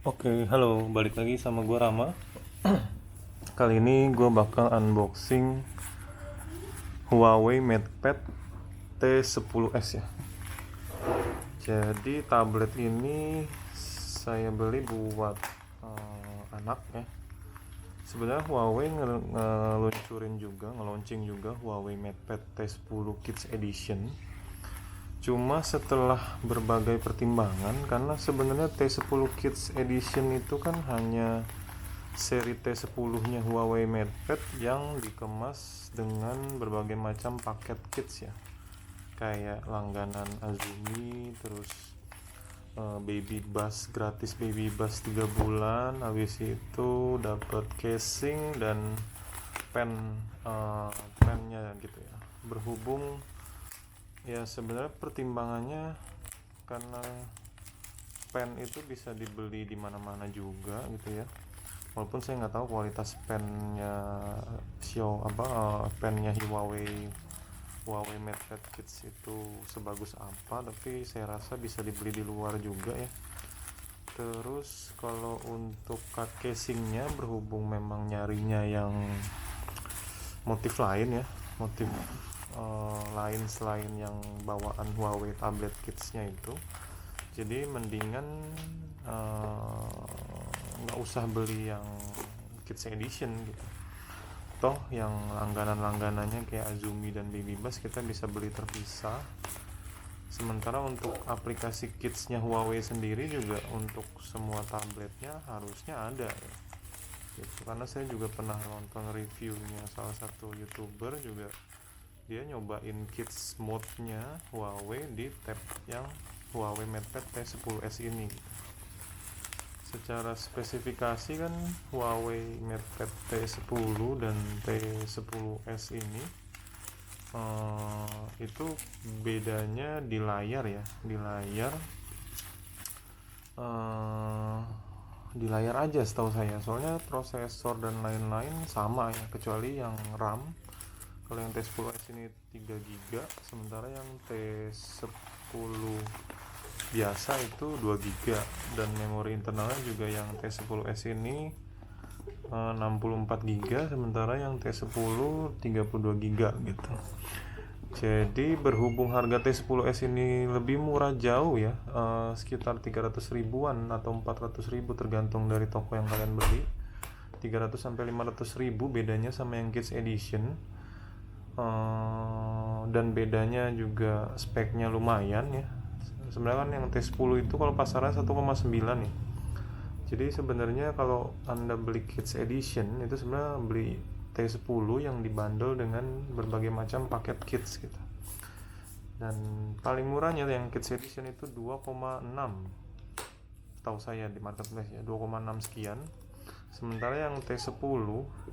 Oke, halo, balik lagi sama gue Rama. Kali ini gue bakal unboxing Huawei MatePad T10s ya. Jadi tablet ini saya beli buat anak ya. Sebenarnya Huawei ngeluncurin juga Huawei MatePad T10 Kids Edition. Cuma setelah berbagai pertimbangan, karena sebenarnya T10 Kids Edition itu kan hanya seri T10-nya Huawei MatePad yang dikemas dengan berbagai macam paket kits ya, kayak langganan Azumi, terus baby bus gratis, baby bus 3 bulan, habis itu dapat casing dan pen, pennya gitu ya. Berhubung ya sebenarnya pertimbangannya karena pen itu bisa dibeli di mana-mana juga gitu ya, walaupun saya nggak tahu kualitas pennya pennya Huawei MatePad Kids itu sebagus apa, tapi saya rasa bisa dibeli di luar juga ya. Terus kalau untuk card casingnya, berhubung memang nyarinya yang motif lain ya, motif lain selain yang bawaan Huawei tablet kidsnya itu, jadi mendingan nggak usah beli yang kids edition gitu. Toh yang langganan-langganannya kayak Azumi dan Baby Bus kita bisa beli terpisah. Sementara untuk aplikasi kidsnya Huawei sendiri juga untuk semua tabletnya harusnya ada ya. Gitu. Karena saya juga pernah nonton reviewnya salah satu YouTuber juga, dia nyobain kids mode-nya Huawei di tab yang Huawei MatePad T10s ini. Secara spesifikasi kan Huawei MatePad T10 dan T10s ini itu bedanya di layar ya, eh, di layar aja setahu saya. Soalnya prosesor dan lain-lain sama ya, kecuali yang RAM. Kalau yang T10s ini 3 GB, sementara yang T10 biasa itu 2 GB, dan memori internalnya juga yang T10s ini 64 GB, sementara yang T10 32 GB gitu. Jadi berhubung harga T10s ini lebih murah jauh ya, sekitar 300 ribuan atau 400 ribu tergantung dari toko yang kalian beli. 300 sampai 500 ribu bedanya sama yang Kids Edition. Dan bedanya juga speknya lumayan ya. Sebenarnya kan yang T10 itu kalau pasaran 1,9 nih. Jadi sebenarnya kalau Anda beli Kids Edition itu sebenarnya beli T10 yang dibundle dengan berbagai macam paket kids gitu. Dan paling murahnya yang Kids Edition itu 2,6, tahu saya di marketplace ya, 2,6 sekian. Sementara yang T10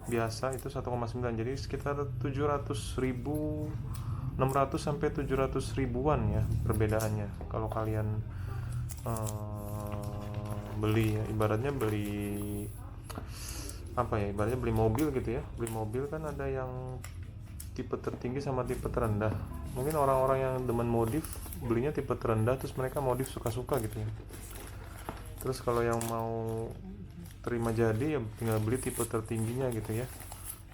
biasa itu 1,9, jadi sekitar 700 ribu, 600 sampai 700 ribuan ya perbedaannya kalau kalian beli ya, ibaratnya beli apa ya, ibaratnya beli mobil gitu ya. Beli mobil kan ada yang tipe tertinggi sama tipe terendah. Mungkin orang-orang yang demen modif belinya tipe terendah, terus mereka modif suka-suka gitu ya. Terus kalau yang mau terima jadi ya tinggal beli tipe tertingginya gitu ya.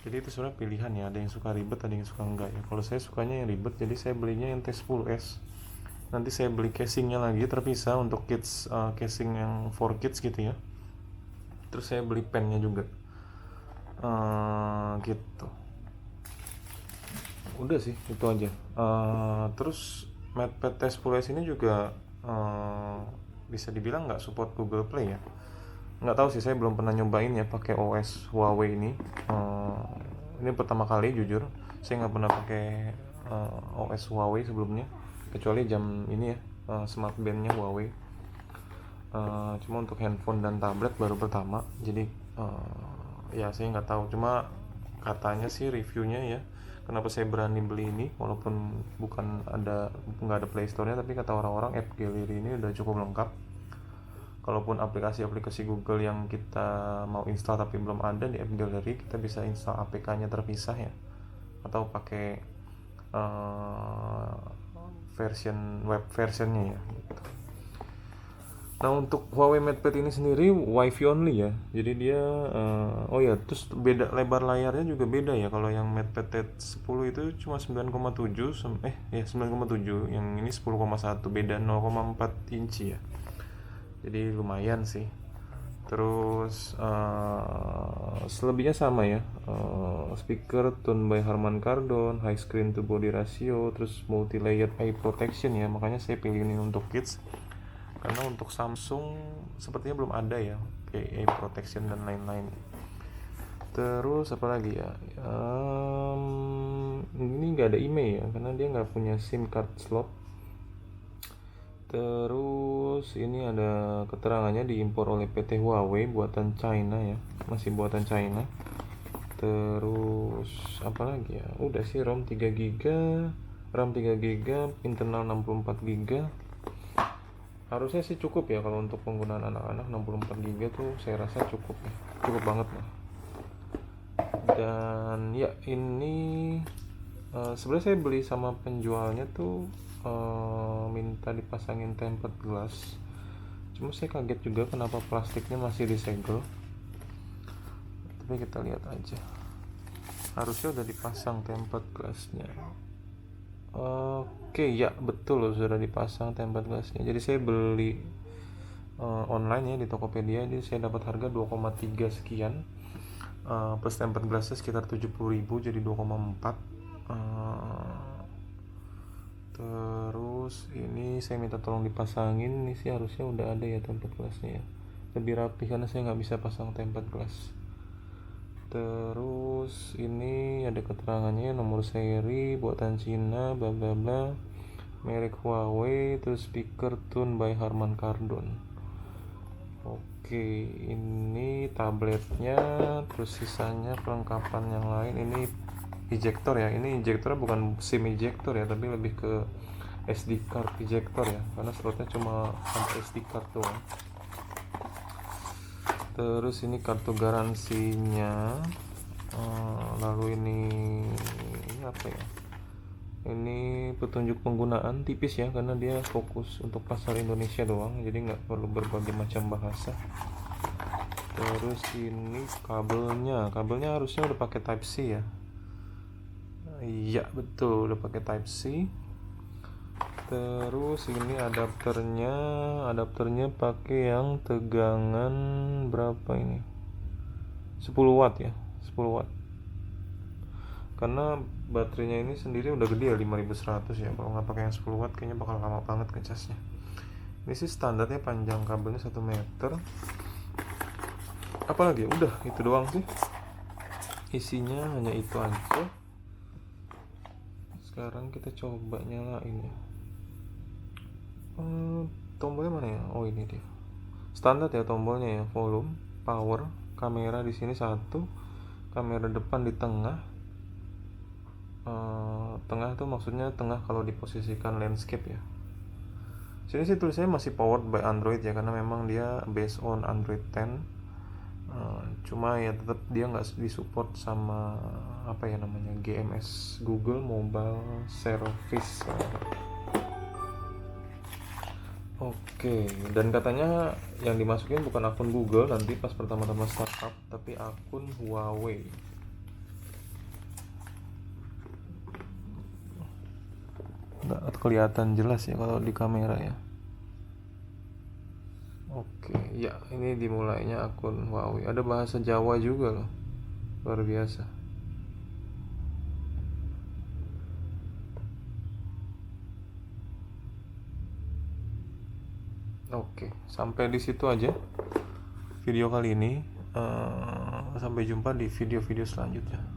Jadi itu sebenarnya pilihan ya, ada yang suka ribet, ada yang suka enggak ya. Kalau saya sukanya yang ribet, jadi saya belinya yang T10s. Nanti saya beli casingnya lagi terpisah untuk kids, casing yang for kids gitu ya. Terus saya beli pennya juga, gitu. Udah sih itu aja. Terus MatePad T10s ini juga bisa dibilang nggak support Google Play ya. Nggak tahu sih, saya belum pernah nyobain ya pakai OS Huawei ini. Ini pertama kali jujur, saya nggak pernah pakai OS Huawei sebelumnya, kecuali jam ini ya, smartbandnya Huawei. Cuma untuk handphone dan tablet baru pertama, jadi ya saya nggak tahu. Cuma katanya sih reviewnya ya, kenapa saya berani beli ini walaupun nggak ada Play Store-nya, tapi kata orang-orang app gallery ini udah cukup lengkap. Kalaupun aplikasi-aplikasi Google yang kita mau install tapi belum ada di app gallery, kita bisa install APK-nya terpisah ya, atau pakai version web versionnya ya gitu. Nah, untuk Huawei MatePad ini sendiri WiFi only ya. Jadi dia oh ya, terus beda lebar layarnya juga beda ya. Kalau yang MatePad T10 itu cuma 9,7 ya 9,7, yang ini 10,1, beda 0,4 inci ya. Jadi lumayan sih. Terus selebihnya sama ya. Speaker tone by Harman Kardon, high screen to body ratio, terus multi layer eye protection ya. Makanya saya pilih ini untuk kids. Karena untuk Samsung sepertinya belum ada ya eye protection dan lain-lain. Terus apa lagi ya? Ini nggak ada email ya, karena dia nggak punya SIM card slot. Terus ini ada keterangannya diimpor oleh PT Huawei buatan China ya, masih buatan China. Terus apa lagi ya? Udah sih, ROM 3GB, RAM 3GB, internal 64GB. Harusnya sih cukup ya kalau untuk penggunaan anak-anak. 64GB tuh saya rasa cukup ya, cukup banget lah. Dan ya ini sebenarnya saya beli sama penjualnya tuh minta dipasangin tempered glass. Cuma saya kaget juga kenapa plastiknya masih disegel. Tapi kita lihat aja. Harusnya udah dipasang tempered glassnya. Oke, ya betul loh, sudah dipasang tempered glassnya. Jadi saya beli online ya di Tokopedia. Jadi saya dapat harga 2,3 sekian, plus tempered glassnya sekitar 70.000, jadi 2,4. Terus ini saya minta tolong dipasangin. Ini sih harusnya udah ada ya tempered glassnya ya. Lebih rapi karena saya nggak bisa pasang tempered glass. Terus ini ada keterangannya, nomor seri buatan Cina, bla bla bla, merek Huawei, terus speaker tone by Harman Kardon. Oke, ini tabletnya, terus sisanya perlengkapan yang lain. Ini ejector ya, ini ejectornya bukan SIM ejector ya, tapi lebih ke SD card ejector ya, karena slotnya cuma sampai SD card doang. Terus ini kartu garansinya. Lalu ini apa ya? Ini petunjuk penggunaan tipis ya, karena dia fokus untuk pasar Indonesia doang, jadi nggak perlu berbagai macam bahasa. Terus ini kabelnya harusnya udah pakai Type C ya. Iya betul, udah pakai Type C. Terus ini adapternya pakai yang tegangan berapa ini? 10 watt ya, 10 watt. Karena baterainya ini sendiri udah gede ya, 5100 ya. Kalau nggak pakai yang 10 watt kayaknya bakal lama banget ngecasnya. Ini sih standarnya panjang kabelnya 1 meter. Apalagi udah itu doang sih. Isinya hanya itu aja. Sekarang kita coba nyalain ya. Tombolnya mana ya? Oh ini dia. Standar ya tombolnya ya, volume, power, kamera di sini satu, kamera depan di tengah. Tengah tuh maksudnya tengah kalau diposisikan landscape ya. Sini sih tulisannya masih powered by Android ya, karena memang dia based on Android 10. Cuma ya tetap dia nggak disupport sama apa ya namanya, GMS, Google Mobile Service. Oke, dan katanya yang dimasukin bukan akun Google nanti pas pertama-tama startup, tapi akun Huawei. Nggak kelihatan jelas ya kalau di kamera ya. Oke, ya ini dimulainya akun Huawei. Ada bahasa Jawa juga loh, luar biasa. Oke, sampai di situ aja video kali ini. Sampai jumpa di video-video selanjutnya.